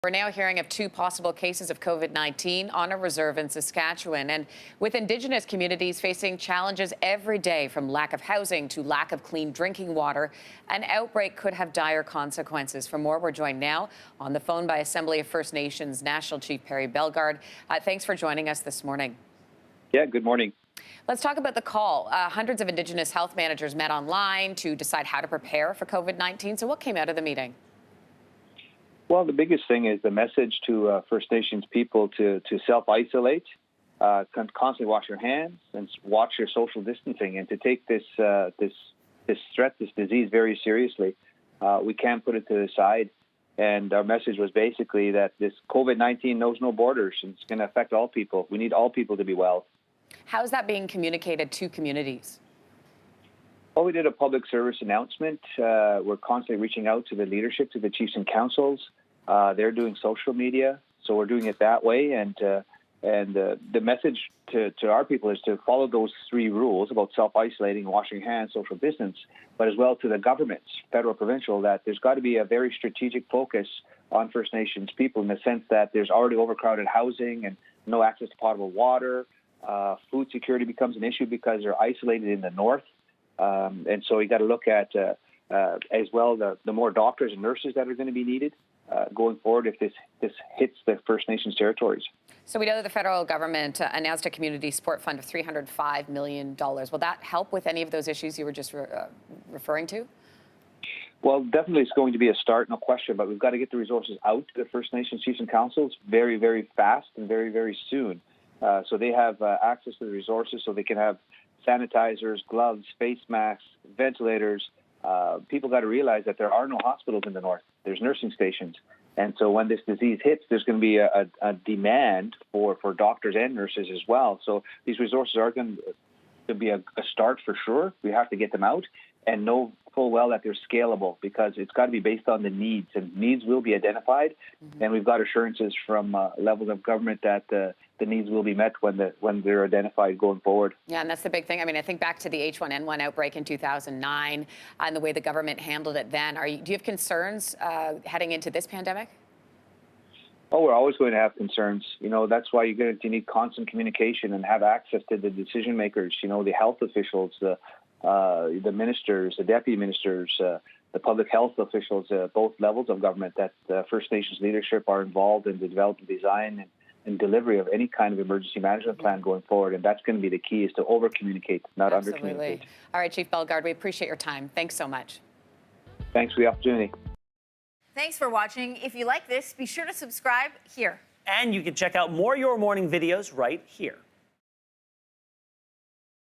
We're now hearing of 2 possible cases of COVID-19 on a reserve in Saskatchewan. And with Indigenous communities facing challenges every day, from lack of housing to lack of clean drinking water, an outbreak could have dire consequences. For more, we're joined now on the phone by Assembly of First Nations National Chief Perry Bellegarde. Thanks for joining us this morning. Yeah, good morning. Let's talk about the call. Hundreds of Indigenous health managers met online to decide how to prepare for COVID-19. So what came out of the meeting? Well, the biggest thing is the message to First Nations people to self-isolate, constantly wash your hands, and watch your social distancing, and to take this threat, this disease, very seriously. We can't put it to the side. And our message was basically that this COVID-19 knows no borders, and it's going to affect all people. We need all people to be well. How is that being communicated to communities? Well, we did a public service announcement. We're constantly reaching out to the leadership, to the chiefs and councils. They're doing social media, so we're doing it that way. And the message to our people is to follow those 3 rules about self-isolating, washing hands, social distance, but as well to the governments, federal, provincial, that there's got to be a very strategic focus on First Nations people, in the sense that there's already overcrowded housing and no access to potable water. Food security becomes an issue because they're isolated in the north. And so you got to look at, as well, the more doctors and nurses that are going to be needed going forward if this hits the First Nations territories. So we know that the federal government announced a community support fund of $305 million. Will that help with any of those issues you were just referring to? Well, definitely it's going to be a start, no question, but we've got to get the resources out to the First Nations chiefs and councils very, very fast and very, very soon. So they have access to the resources, so they can have sanitizers, gloves, face masks, ventilators. People got to realize that there are no hospitals in the north. There's nursing stations. And so when this disease hits, there's going to be a demand for doctors and nurses as well. So these resources are going to be a start for sure. We have to get them out and know full well that they're scalable, because it's got to be based on the needs, and needs will be identified. Mm-hmm. And we've got assurances from levels of government that the needs will be met when they're identified going forward. Yeah, and that's the big thing. I mean, I think back to the H1N1 outbreak in 2009 and the way the government handled it then. Do you have concerns heading into this pandemic? Oh, we're always going to have concerns. You know, that's why you need constant communication and have access to the decision makers. You know, the health officials, the ministers, the deputy ministers, the public health officials, both levels of government, that First Nations leadership are involved in the development, design, and delivery of any kind of emergency management plan going forward. And that's going to be the key, is to over-communicate, not under-communicate. All right, Chief Bellegarde, we appreciate your time. Thanks so much. Thanks for the opportunity. Thanks for watching. If you like this, be sure to subscribe here. And you can check out more Your Morning videos right here.